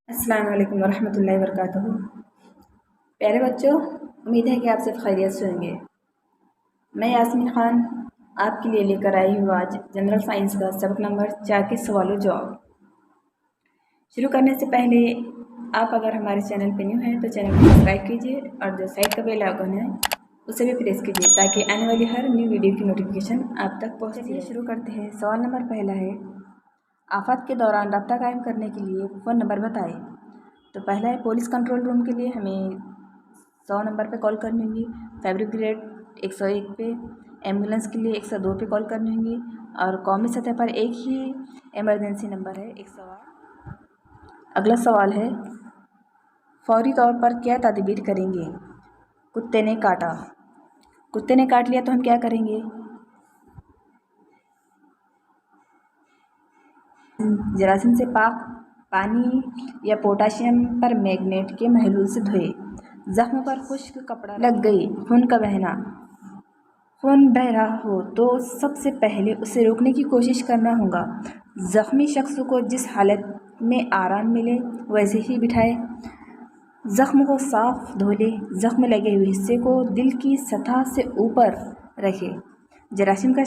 अस्सलाम वालेकुम वरहमतुल्लाहि वबरकातुहू। प्यारे बच्चों, उम्मीद है कि आप सब खैरियत से होंगे। मैं यास्मीन ख़ान आपके लिए लेकर आई हूँ आज जनरल साइंस का सबक नंबर 4 के सवालों जवाब। शुरू करने से पहले आप अगर हमारे चैनल पर न्यू हैं तो चैनल को सब्सक्राइब कीजिए और जो साइड का बेल आइकन है उसे भी प्रेस कीजिए ताकि आने वाली हर न्यू वीडियो की नोटिफिकेशन आप तक पहुँचे। चलिए शुरू करते हैं। सवाल नंबर पहला है, आफत के दौरान रब्ता कायम करने के लिए फ़ोन नंबर बताएं। तो पहला है, पुलिस कंट्रोल रूम के लिए हमें 100 नंबर पे कॉल करनी होगी, फायर ब्रिगेड 101 पे, एम्बुलेंस के लिए 102 पे कॉल करनी होगी और कौमी सतह पर एक ही इमरजेंसी नंबर है 108। अगला सवाल है, फौरी तौर पर क्या तदबीर करेंगे? कुत्ते ने काटा। कुत्ते ने काट लिया तो हम क्या करेंगे? जरासीम से पाक पानी या पोटाशियम पर मैग्नेट के महलूल से धोए। जख्म पर खुश्क कपड़ा लग गई, खून का बहना। खून बह रहा हो तो सबसे पहले उसे रोकने की कोशिश करना होगा। जख्मी शख्स को जिस हालत में आराम मिले वैसे ही बिठाए। जख्म को साफ धो ले। जख्म लगे हुए हिस्से को दिल की सतह से ऊपर रखे। जरासीम का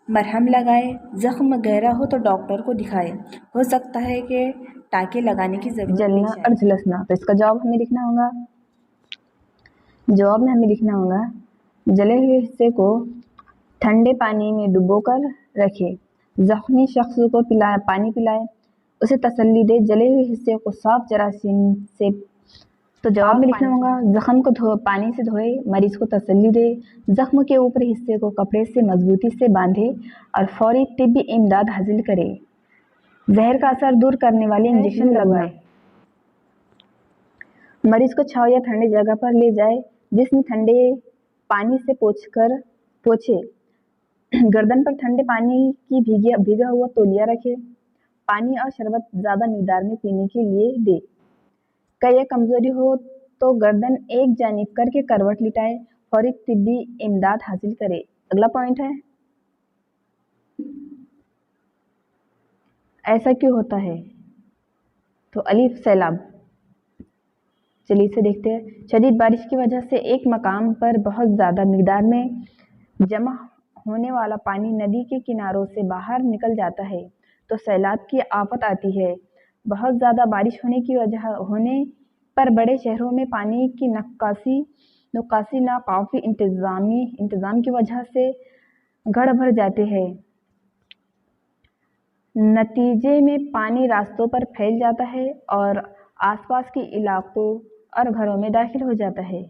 मरहम लगाए। जख्म गहरा हो तो डॉक्टर को दिखाए। हो सकता है कि टाँके लगाने की जरूरत जलना और झुलसना। तो इसका जवाब हमें लिखना होगा। जवाब में हमें लिखना होगा, जले हुए हिस्से को ठंडे पानी में डुबोकर रखे। जख्मी शख्स को पानी पिलाए, उसे तसल्ली दे। जले हुए हिस्से को साफ जरासीम से। तो जवाब में लिखना होगा, जख्म को पानी से धोए, मरीज को तसल्ली दे, जख्म के ऊपर हिस्से को कपड़े से मजबूती से बांधे और फौरी तिब्बी इमदाद हासिल करे। जहर का असर दूर करने वाले इंजेक्शन लगवाए। मरीज को छांव या ठंडी जगह पर ले जाए जिसमें ठंडे पानी से पोछे। गर्दन पर ठंडे पानी की भीगा हुआ तौलिया रखे। पानी और शरबत ज़्यादा मिकदार में पीने के लिए दे। कई कमजोरी हो तो गर्दन एक जानिब करके करवट लिटाए, फौरी तिब्बी इमदाद हासिल करे। अगला पॉइंट है, ऐसा क्यों होता है? तो अलीफ सैलाब। चलिए इसे देखते हैं। शदीद बारिश की वजह से एक मकाम पर बहुत ज़्यादा मिकदार में जमा होने वाला पानी नदी के किनारों से बाहर निकल जाता है तो सैलाब की आफत आती है। बहुत ज़्यादा बारिश होने पर बड़े शहरों में पानी की निकासी नाकाफी इंतज़ाम की वजह से गढ़ भर जाते हैं। नतीजे में पानी रास्तों पर फैल जाता है और आसपास के इलाकों और घरों में दाखिल हो जाता है।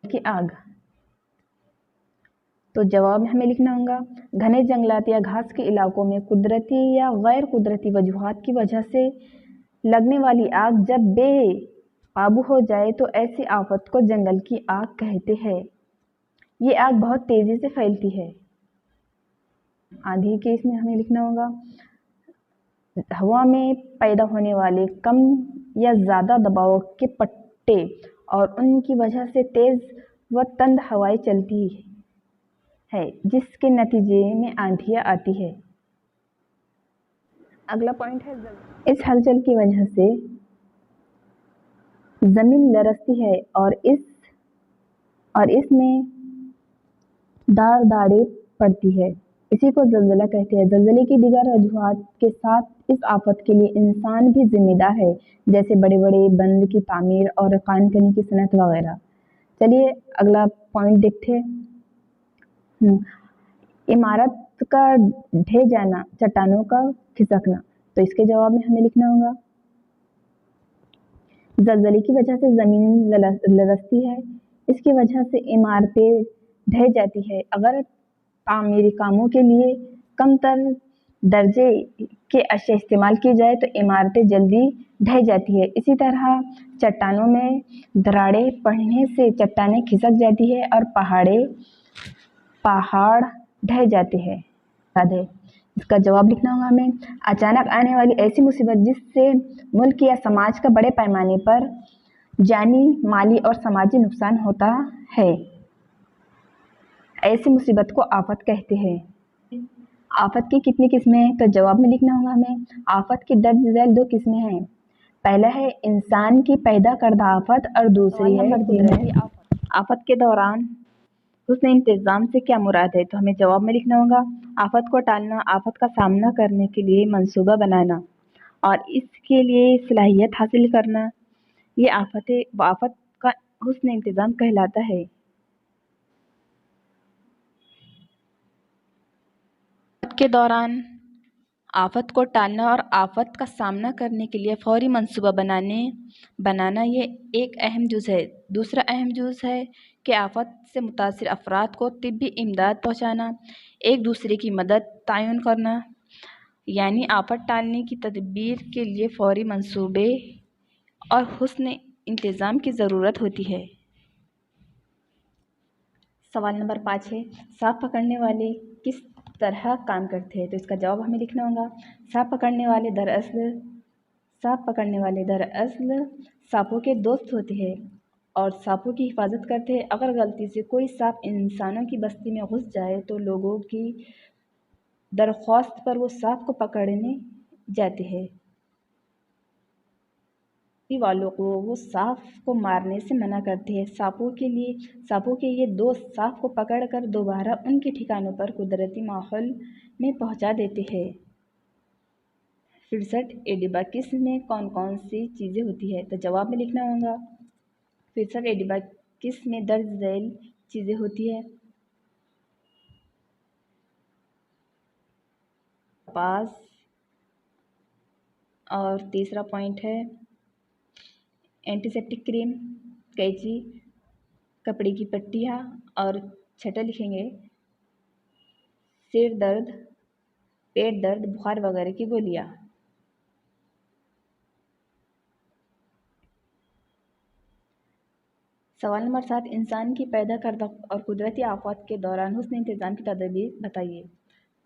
कि आग। तो जवाब में हमें लिखना होगा, घने जंगलात या घास के इलाकों में कुदरती या गैर कुदरती वजूहात की वजह से लगने वाली आग जब बेकाबू हो जाए तो ऐसी आफत को जंगल की आग कहते हैं। ये आग बहुत तेजी से फैलती है। आंधी के इसमें हमें लिखना होगा, हवा में पैदा होने वाले कम या ज़्यादा दबाव के पट्टे और उनकी वजह से तेज़ व तंद हवाएं चलती है जिसके नतीजे में आंधियाँ आती है। अगला पॉइंट है, इस हलचल की वजह से ज़मीन लरजती है और इसमें दाड़ें पड़ती है। इसी को ज़लज़ला कहते हैं। ज़लज़ले की दीगर वजूहात के साथ इस आफत के लिए इंसान भी जिम्मेदार है, जैसे बड़े बड़े बंद की तामीर और कानकनी की सनत वगैरह। चलिए अगला पॉइंट देखते हैं। इमारत का ढह जाना, चट्टानों का खिसकना। तो इसके जवाब में हमें लिखना होगा, ज़लज़ले की वजह से ज़मीन लरजती है, इसकी वजह से इमारतें ढह जाती है। अगर तामीरी कामों के लिए कमतर दर्जे के अशिया इस्तेमाल की जाए तो इमारतें जल्दी ढह जाती है। इसी तरह चट्टानों में दरारें पड़ने से चट्टानें खिसक जाती है और पहाड़ ढह जाते हैं। इसका जवाब लिखना होगा हमें, अचानक आने वाली ऐसी मुसीबत जिससे मुल्क या समाज का बड़े पैमाने पर जानी, माली और समाजी नुकसान होता है। ऐसी मुसीबत को आफत कहते हैं। आफत की कितनी किस्में हैं? तो जवाब में लिखना होगा हमें। आफत की दर्ज झैल 2 किस्में हैं। पहला है इंसान की पैदा करदा आफत और दूसरी है कुदरती आफत। आफत के दौरान हुस्न इंतजाम से क्या मुराद है? तो हमें जवाब में लिखना होगा आफत को टालना, आफत का सामना करने के लिए मंसूबा बनाना और इसके लिए सलाहियत हासिल करना, ये आफत का हुस्न इंतजाम कहलाता है। के दौरान आफत को टालना और आफत का सामना करने के लिए फौरी मंसूबा बनाना ये एक अहम जुज़ है। दूसरा अहम जुज़ है कि आफत से मुतासिर अफराद को तिब्बी इमदाद पहुँचाना, एक दूसरे की मदद तायुन करना, यानी आफत टालने की तदबीर के लिए फौरी मंसूबे और हुस्न इंतज़ाम की ज़रूरत होती है। सवाल नंबर 5 है, सांप पकड़ने वाले किस तरह काम करते हैं? तो इसका जवाब हमें लिखना होगा। सांप पकड़ने वाले दरअसल सांपों के दोस्त होते हैं और सांपों की हिफाजत करते हैं। अगर गलती से कोई सांप इंसानों की बस्ती में घुस जाए तो लोगों की दरख्वास्त पर वो सांप को पकड़ने जाते हैं। वालों को वो सांप को मारने से मना करते हैं। सांपों के ये दोस्त सांप को पकड़कर दोबारा उनके ठिकानों पर कुदरती माहौल में पहुंचा देते हैं। 63 एडिबाकिस में कौन कौन सी चीज़ें होती है? तो जवाब में लिखना होगा 63 एडिबाकिस में दर्ज झैल चीज़ें होती है। कपास और तीसरा पॉइंट है एंटीसेप्टिक क्रीम, कैंची, कपड़े की पट्टियाँ और छठा लिखेंगे सिर दर्द, पेट दर्द, बुखार वगैरह की गोलियाँ। सवाल नंबर 7, इंसान की पैदा करदा और कुदरती आफत के दौरान हुस्न इंतज़ाम की तदबीर बताइए।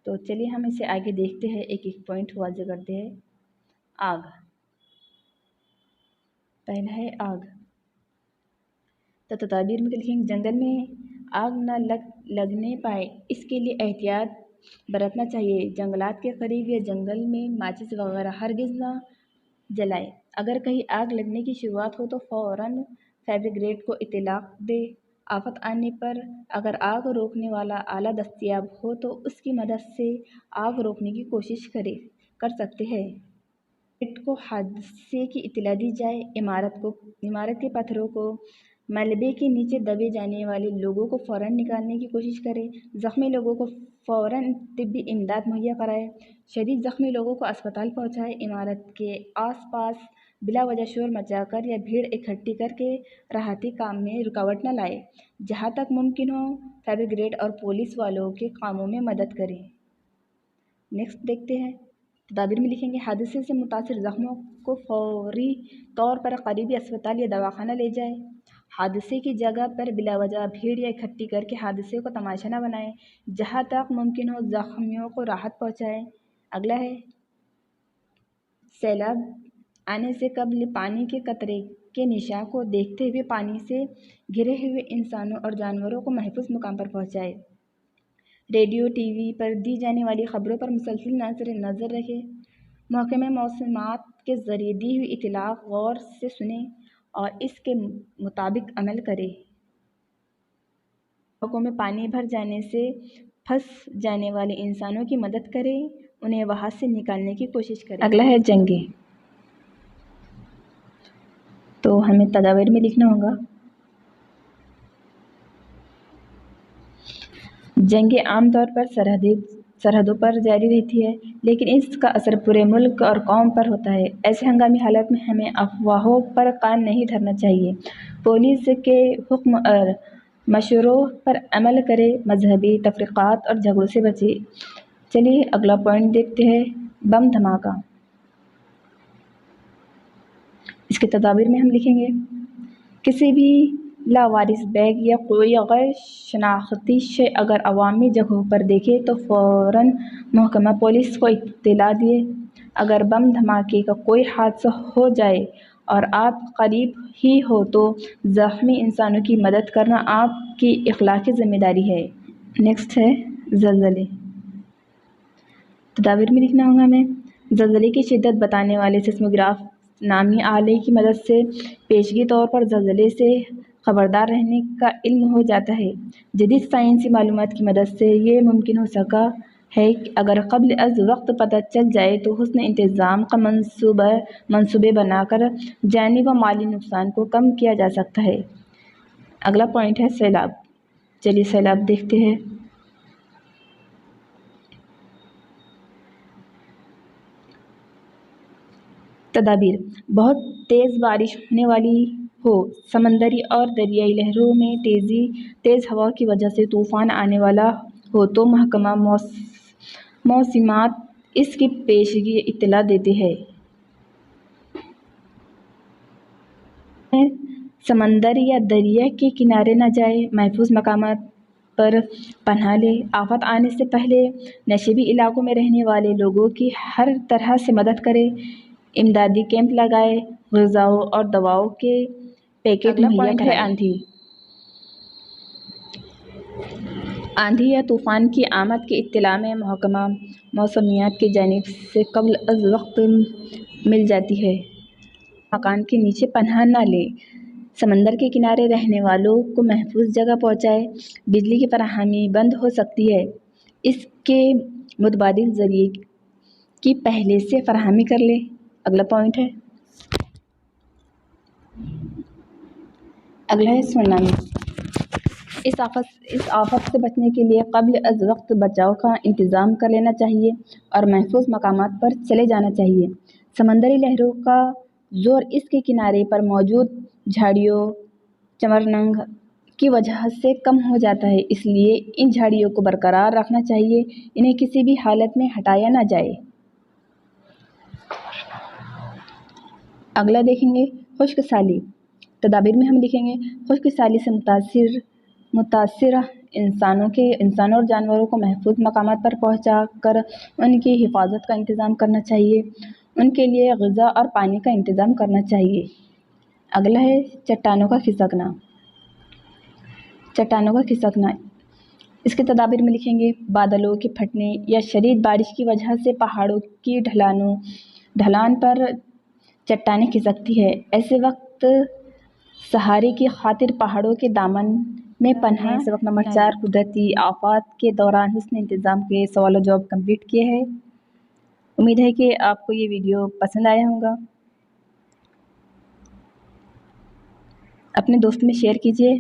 तो चलिए हम इसे आगे देखते हैं, एक एक पॉइंट वाज़ेह करते हैं। आग, पहला है आग। तो तदबीर में लिखेंगे जंगल में आग न लगने पाए इसके लिए एहतियात बरतना चाहिए। जंगलात के करीब या जंगल में माचिस वगैरह हरगिज़ न जलाएं। अगर कहीं आग लगने की शुरुआत हो तो फ़ौरन फायर ब्रिगेड को इत्तलाह दे। आफत आने पर अगर आग रोकने वाला आला दस्तयाब हो तो उसकी मदद से आग रोकने की कोशिश कर सकते हैं। को हादसे की इत्तला दी जाए। इमारत के पत्थरों को मलबे के नीचे दबे जाने वाले लोगों को फ़ौरन निकालने की कोशिश करें। ज़ख्मी लोगों को फ़ौरन तिब्बी इमदाद मुहैया कराएं। शदीद ज़ख्मी लोगों को अस्पताल पहुंचाएं। इमारत के आसपास बिला वजह शोर मचाकर या भीड़ इकट्ठी करके राहती काम में रुकावट न लाएं। जहां तक मुमकिन हो फायर ब्रिगेड और पुलिस वालों के कामों में मदद करें। नेक्स्ट देखते हैं, तदाबीर में लिखेंगे हादसे से मुतासिर ज़ख्मों को फौरी तौर पर करीबी अस्पताल या दवाखाना ले जाए। हादसे की जगह पर बिलावजह भीड़ या इकट्ठी करके हादसे को तमाशा न बनाएं। जहां तक मुमकिन हो ज़ख्मियों को राहत पहुंचाएं। अगला है सैलाब आने से कबल पानी के कतरे के निशान को देखते हुए पानी से घिरे हुए इंसानों और जानवरों को महफूज मुकाम पर पहुंचाएं। रेडियो टीवी पर दी जाने वाली खबरों पर मुसलसल नज़र रखें। महकमे मौसमात के ज़रिए दी हुई इत्तला गौर से सुनें और इसके मुताबिक अमल करें। इलाकों में पानी भर जाने से फंस जाने वाले इंसानों की मदद करें, उन्हें वहां से निकालने की कोशिश करें। अगला है जंगे। तो हमें तदाबीर में लिखना होगा जंगें आमतौर पर सरहदों पर जारी रहती है, लेकिन इसका असर पूरे मुल्क और कौम पर होता है। ऐसे हंगामी हालात में हमें अफवाहों पर कान नहीं धरना चाहिए। पुलिस के हुक्म और मशवरों पर अमल करें, मजहबी तफरीक़ात और झगड़ों से बचें। चलिए अगला पॉइंट देखते हैं, बम धमाका। इसके तदाबीर में हम लिखेंगे किसी भी लावारिस बैग या कोई गैर शनाख्ती शे अगर अवामी जगहों पर देखे तो फ़ौरन महकमा पुलिस को इत्तला दिए। अगर बम धमाके का कोई हादसा हो जाए और आप करीब ही हो तो ज़ख्मी इंसानों की मदद करना आपकी इखलाकी ज़िम्मेदारी है। नेक्स्ट है ज़लज़ले। तदाबीर में लिखना होगा हमें, ज़लज़ले की शिद्दत बताने वाले सिस्मोग्राफ नामी आले की मदद से पेशगी तौर पर ज़लज़ले से ख़बरदार रहने का इल्म हो जाता है। जदीद साइंसी मालूमात की मदद से ये मुमकिन हो सका है कि अगर क़ब्ल अज़ वक्त पता चल जाए तो हुस्न इंतज़ाम का मंसूबे बनाकर जानी व माली नुकसान को कम किया जा सकता है। अगला पॉइंट है सैलाब। चलिए सैलाब देखते हैं। तदाबीर, बहुत तेज़ बारिश होने वाली हो, समंदरी और दरियाई लहरों में तेज़ हवा की वजह से तूफ़ान आने वाला हो तो महकमा मौसमात इसकी पेशगी इत्तला देती है। समंदर या दरिया के किनारे न जाए, महफूज मकामात पर पनाह ले। आफत आने से पहले नशीबी इलाकों में रहने वाले लोगों की हर तरह से मदद करे, इमदादी कैंप लगाए, ग़िज़ाओं और दवाओं के पैकेट मुहैया कराए। आंधी या तूफ़ान की आमद की इत्तला में महकमा मौसमियात की जानिब से क़ब्ल अज़ वक्त मिल जाती है। मकान के नीचे पनाह न ले, समंदर के किनारे रहने वालों को महफूज जगह पहुँचाए। बिजली की फराहमी बंद हो सकती है, इसके मुतबादिल ज़रिए की पहले से फराहमी कर ले। अगला पॉइंट है, अगला है सुनामी। इस आफत से बचने के लिए क़ब्ल अज़ वक्त बचाव का इंतज़ाम कर लेना चाहिए और महफूज मकामात पर चले जाना चाहिए। समंदरी लहरों का ज़ोर इसके किनारे पर मौजूद झाड़ियों चमरनंग की वजह से कम हो जाता है, इसलिए इन झाड़ियों को बरकरार रखना चाहिए, इन्हें किसी भी हालत में हटाया न जाए। अगला देखेंगे खुश्क साली। तदाबीर में हम लिखेंगे, खुश्क साली से मुतासिर इंसानों और जानवरों को महफूज मकामात पर पहुँचा कर उनकी हिफाजत का इंतज़ाम करना चाहिए, उनके लिए ग़िज़ा और पानी का इंतज़ाम करना चाहिए। अगला है चट्टानों का खिसकना। चट्टानों का खिसकना, इसके तदाबीर में लिखेंगे, बादलों के फटने या शदीद बारिश की वजह से पहाड़ों की ढलान पर चट्टानें खिसकती है। ऐसे वक्त सहारे की खातिर पहाड़ों के दामन में पनाह। सबक नंबर 4 कुदरती आफात के दौरान हुस्न इंतज़ाम के सवाल और जवाब कंप्लीट किए हैं। उम्मीद है कि आपको ये वीडियो पसंद आया होगा। अपने दोस्त में शेयर कीजिए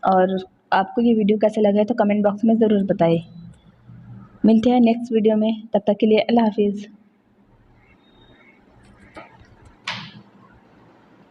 और आपको ये वीडियो कैसा लगा है तो कमेंट बॉक्स में ज़रूर बताएं। मिलते हैं नेक्स्ट वीडियो में, तब तक के लिए अल्लाह हाफिज़।